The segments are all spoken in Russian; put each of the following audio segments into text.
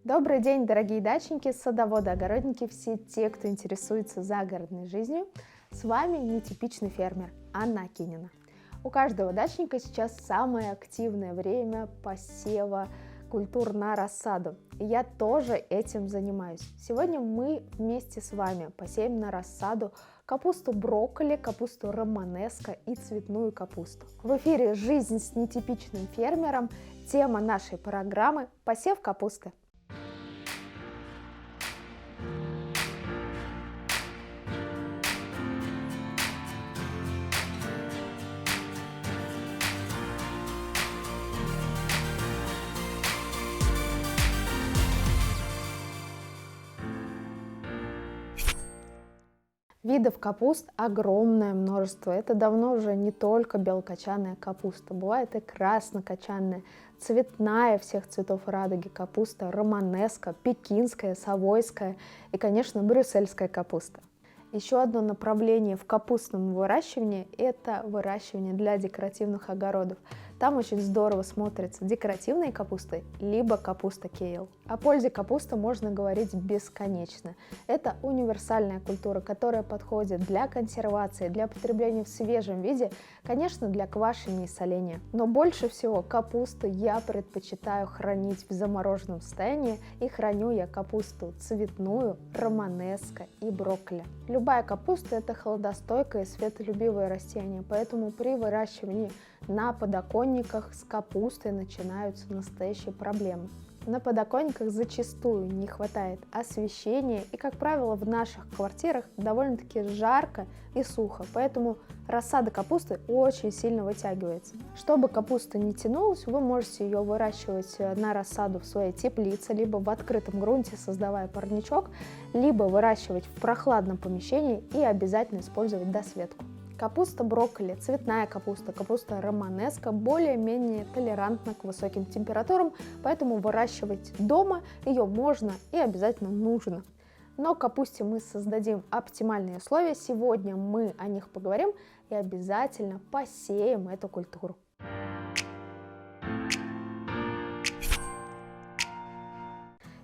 Добрый день, дорогие дачники, садоводы, огородники, все те, кто интересуется загородной жизнью. С вами нетипичный фермер Анна Акинина. У каждого дачника сейчас самое активное время посева культур на рассаду. И я тоже этим занимаюсь. Сегодня мы вместе с вами посеем на рассаду капусту брокколи, капусту романеско и цветную капусту. В эфире «Жизнь с нетипичным фермером». Тема нашей программы – посев капусты. Видов капуст огромное множество. Это давно уже не только белокочанная капуста. Бывает и краснокочанная, цветная всех цветов радуги капуста, романеско, пекинская, совойская и, конечно, брюссельская капуста. Еще одно направление в капустном выращивании – это выращивание для декоративных огородов. Там очень здорово смотрятся декоративные капусты, либо капуста кейл. О пользе капусты можно говорить бесконечно. Это универсальная культура, которая подходит для консервации, для потребления в свежем виде, конечно, для квашения и соления. Но больше всего капусту я предпочитаю хранить в замороженном состоянии, и храню я капусту цветную, романеско и брокколи. Любая капуста – это холодостойкое и светолюбивое растение, поэтому при выращивании на подоконниках с капустой начинаются настоящие проблемы. На подоконниках зачастую не хватает освещения, и, как правило, в наших квартирах довольно-таки жарко и сухо, поэтому рассада капусты очень сильно вытягивается. Чтобы капуста не тянулась, вы можете ее выращивать на рассаду в своей теплице, либо в открытом грунте, создавая парничок, либо выращивать в прохладном помещении и обязательно использовать досветку. Капуста брокколи, цветная капуста, капуста романеско более-менее толерантна к высоким температурам, поэтому выращивать дома ее можно и обязательно нужно. Но капусте мы создадим оптимальные условия, сегодня мы о них поговорим и обязательно посеем эту культуру.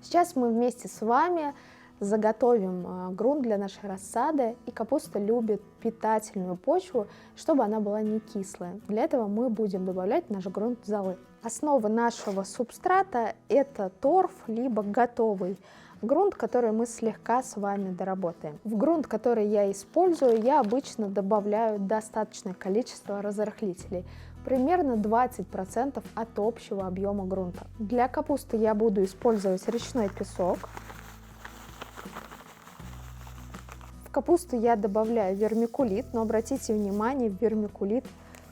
Сейчас мы вместе с вами заготовим грунт для нашей рассады, и капуста любит питательную почву, чтобы она была не кислая. Для этого мы будем добавлять в наш грунт золы. Основа нашего субстрата – это торф, либо готовый грунт, который мы слегка с вами доработаем. В грунт, который я использую, я обычно добавляю достаточное количество разрыхлителей. Примерно 20% от общего объема грунта. Для капусты я буду использовать речной песок. В капусту я добавляю вермикулит, но обратите внимание, вермикулит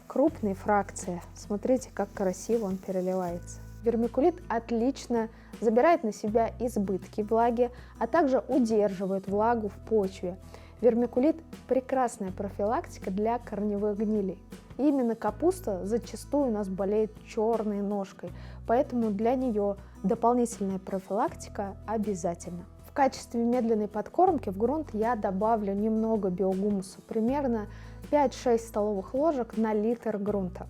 крупной фракции. Смотрите, как красиво он переливается. Вермикулит отлично забирает на себя избытки влаги, а также удерживает влагу в почве. Вермикулит – прекрасная профилактика для корневых гнилей. И именно капуста зачастую у нас болеет черной ножкой, поэтому для нее дополнительная профилактика обязательна. В качестве медленной подкормки в грунт я добавлю немного биогумуса, примерно 5-6 столовых ложек на литр грунта.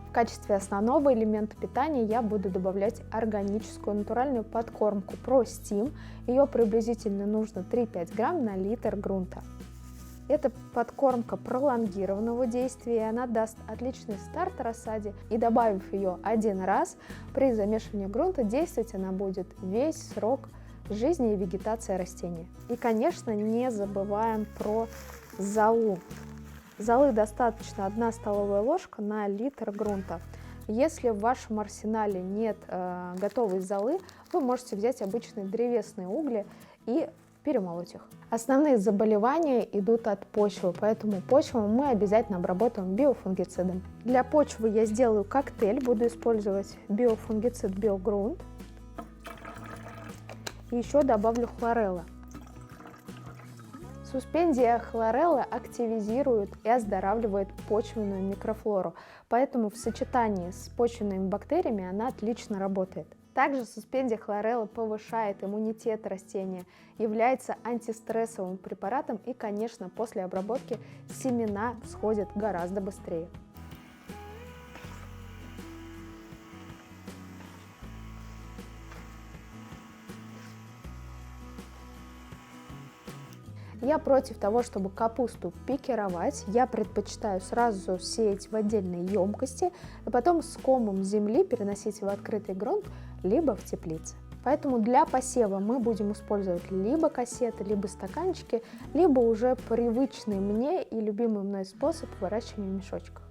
В качестве основного элемента питания я буду добавлять органическую натуральную подкормку ProSteam. Ее приблизительно нужно 3-5 грамм на литр грунта. Это подкормка пролонгированного действия, и она даст отличный старт рассаде, и добавив ее один раз, при замешивании грунта действовать она будет весь срок жизни и вегетации растения. И, конечно, не забываем про золу. Золы достаточно 1 столовая ложка на литр грунта. Если в вашем арсенале нет готовой золы, вы можете взять обычные древесные угли и перемолоть их. Основные заболевания идут от почвы, поэтому почву мы обязательно обработаем биофунгицидом. Для почвы я сделаю коктейль, буду использовать биофунгицид Биогрунт. И еще добавлю хлорелла. Суспензия хлореллы активизирует и оздоравливает почвенную микрофлору, поэтому в сочетании с почвенными бактериями она отлично работает. Также суспензия хлореллы повышает иммунитет растения, является антистрессовым препаратом и, конечно, после обработки семена всходят гораздо быстрее. Я против того, чтобы капусту пикировать. Я предпочитаю сразу сеять в отдельной емкости, и потом с комом земли переносить в открытый грунт, либо в теплице. Поэтому для посева мы будем использовать либо кассеты, либо стаканчики, либо уже привычный мне и любимый мной способ выращивания в мешочках.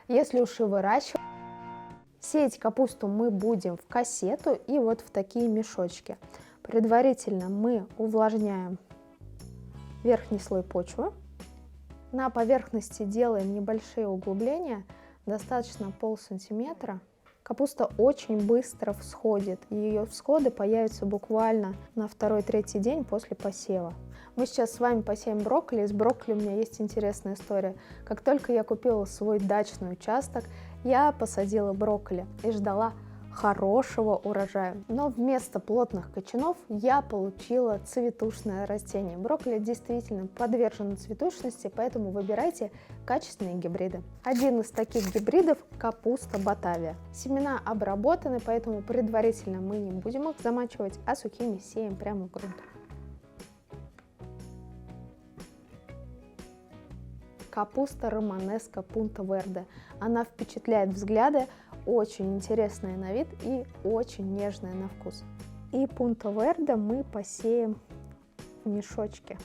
Если уж и выращивать, сеять капусту мы будем в кассету и вот в такие мешочки. Предварительно мы увлажняем верхний слой почвы. На поверхности делаем небольшие углубления, достаточно полсантиметра. Капуста очень быстро всходит, и ее всходы появятся буквально на 2-3 день после посева. Мы сейчас с вами посеем брокколи. С брокколи у меня есть интересная история. Как только я купила свой дачный участок, я посадила брокколи и ждала хорошего урожая. Но вместо плотных кочанов я получила цветушное растение. Брокколи действительно подвержено цветушности, поэтому выбирайте качественные гибриды. Один из таких гибридов – капуста Батавия. Семена обработаны, поэтому предварительно мы не будем их замачивать, а сухими сеем прямо в грунт. Капуста романеска Пунта Верде. Она впечатляет взгляды, очень интересная на вид и очень нежная на вкус. И Пунта Верде мы посеем в мешочке.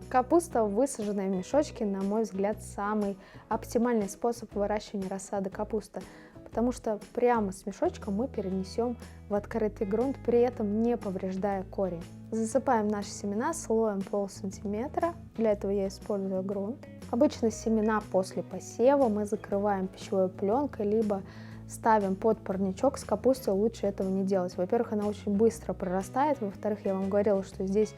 Капуста, высаженная в мешочке, на мой взгляд, самый оптимальный способ выращивания рассады капусты, потому что прямо с мешочка мы перенесем в открытый грунт, при этом не повреждая корень. Засыпаем наши семена слоем полсантиметра, для этого я использую грунт. Обычно семена после посева мы закрываем пищевой пленкой, либо ставим под парничок. С капустой лучше этого не делать. Во-первых, она очень быстро прорастает, во-вторых, я вам говорила, что здесь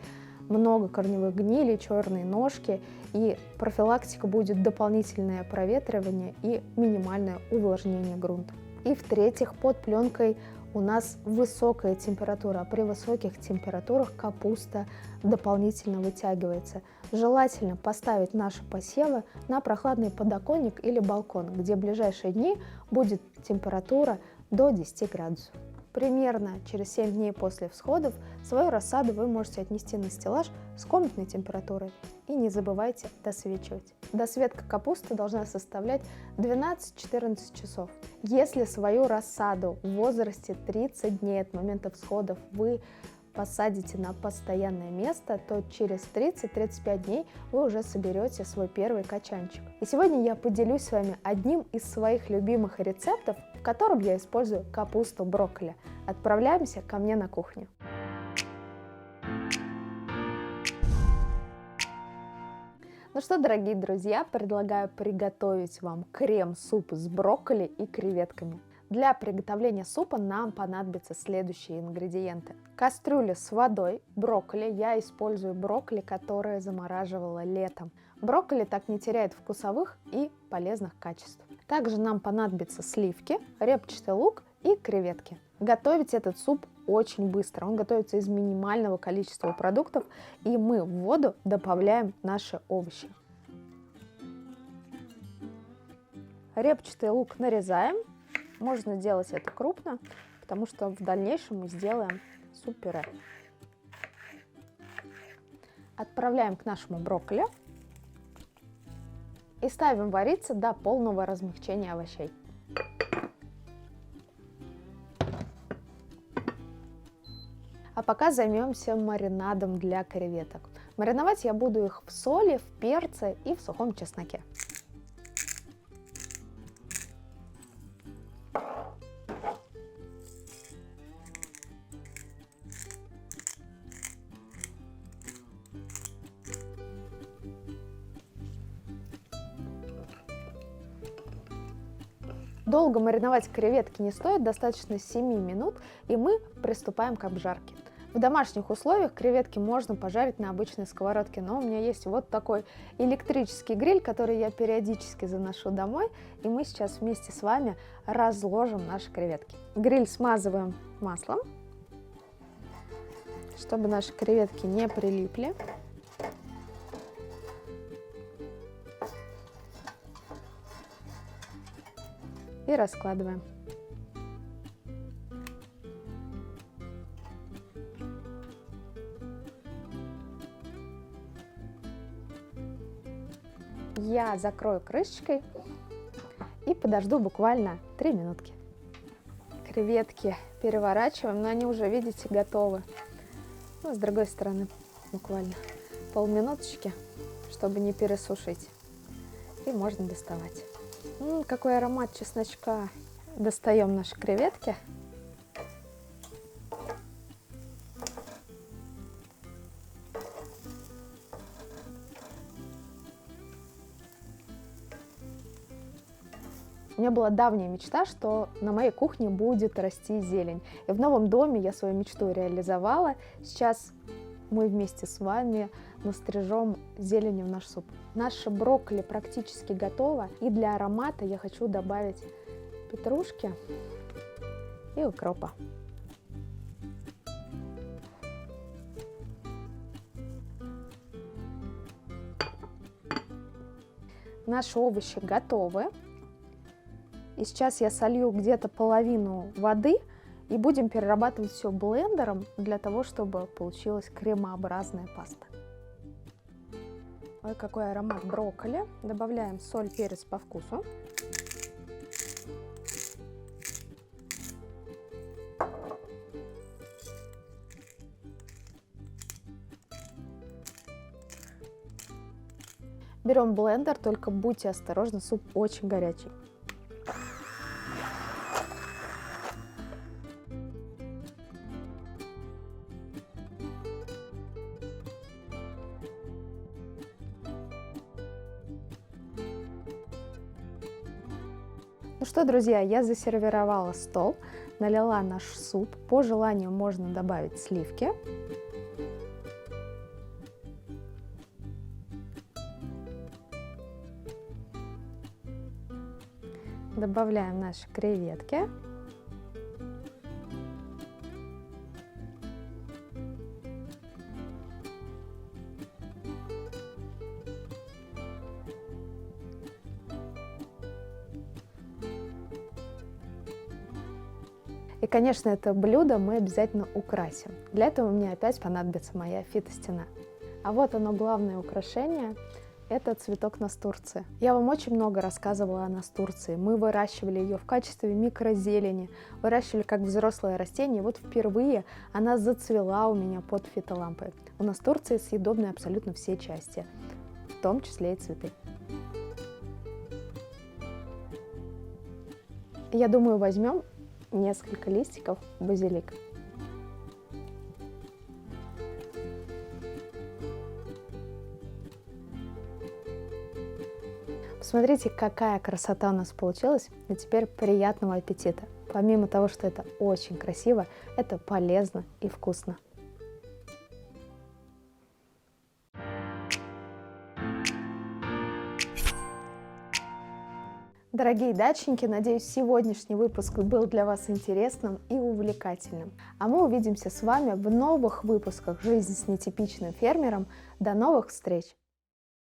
много корневых гнилей, черные ножки, и профилактика будет дополнительное проветривание и минимальное увлажнение грунта. И в-третьих, под пленкой у нас высокая температура, а при высоких температурах капуста дополнительно вытягивается. Желательно поставить наши посевы на прохладный подоконник или балкон, где в ближайшие дни будет температура до 10 градусов. Примерно через 7 дней после всходов свою рассаду вы можете отнести на стеллаж с комнатной температурой. И не забывайте досвечивать. Досветка капусты должна составлять 12-14 часов. Если свою рассаду в возрасте 30 дней от момента всходов вы посадите на постоянное место, то через 30-35 дней вы уже соберете свой первый качанчик. И сегодня я поделюсь с вами одним из своих любимых рецептов, в котором я использую капусту брокколи. Отправляемся ко мне на кухню. Ну что, дорогие друзья, предлагаю приготовить вам крем-суп с брокколи и креветками. Для приготовления супа нам понадобятся следующие ингредиенты. Кастрюля с водой, брокколи. Я использую брокколи, которые замораживала летом. Брокколи так не теряет вкусовых и полезных качеств. Также нам понадобятся сливки, репчатый лук и креветки. Готовить этот суп очень быстро. Он готовится из минимального количества продуктов, и мы в воду добавляем наши овощи. Репчатый лук нарезаем. Можно делать это крупно, потому что в дальнейшем мы сделаем суп-пюре. Отправляем к нашему брокколи и ставим вариться до полного размягчения овощей. А пока займемся маринадом для креветок. Мариновать я буду их в соли, в перце и в сухом чесноке. Долго мариновать креветки не стоит, достаточно 7 минут, и мы приступаем к обжарке. В домашних условиях креветки можно пожарить на обычной сковородке, но у меня есть вот такой электрический гриль, который я периодически заношу домой, и мы сейчас вместе с вами разложим наши креветки. Гриль смазываем маслом, чтобы наши креветки не прилипли. и раскладываем. Я закрою крышечкой и подожду буквально 3 минутки. Креветки переворачиваем, но они уже, видите, готовы. Ну, с другой стороны, буквально полминуточки, чтобы не пересушить. И можно доставать. Какой аромат чесночка. Достаем наши креветки. У меня была давняя мечта, что на моей кухне будет расти зелень. И в новом доме я свою мечту реализовала. Сейчас мы вместе с вами настрижем зелень в наш суп. Наше брокколи практически готово. И для аромата я хочу добавить петрушки и укропа. Наши овощи готовы. И сейчас я солью где-то половину воды и будем перерабатывать все блендером для того, чтобы получилась кремообразная паста. Ой, какой аромат брокколи. Добавляем соль, перец по вкусу. Берем блендер, только будьте осторожны, суп очень горячий. Ну что, друзья, я засервировала стол, налила наш суп. По желанию можно добавить сливки. Добавляем наши креветки. И, конечно, это блюдо мы обязательно украсим. Для этого мне опять понадобится моя фитостена. А вот оно, главное украшение. Это цветок настурции. Я вам очень много рассказывала о настурции. Мы выращивали ее в качестве микрозелени, выращивали как взрослое растение. Вот впервые она зацвела у меня под фитолампой. У настурции съедобны абсолютно все части, в том числе и цветы. Я думаю, возьмем несколько листиков базилика. Посмотрите, какая красота у нас получилась. А теперь приятного аппетита. Помимо того, что это очень красиво, это полезно и вкусно. Дорогие дачники, надеюсь, сегодняшний выпуск был для вас интересным и увлекательным. А мы увидимся с вами в новых выпусках «Жизнь с нетипичным фермером». До новых встреч!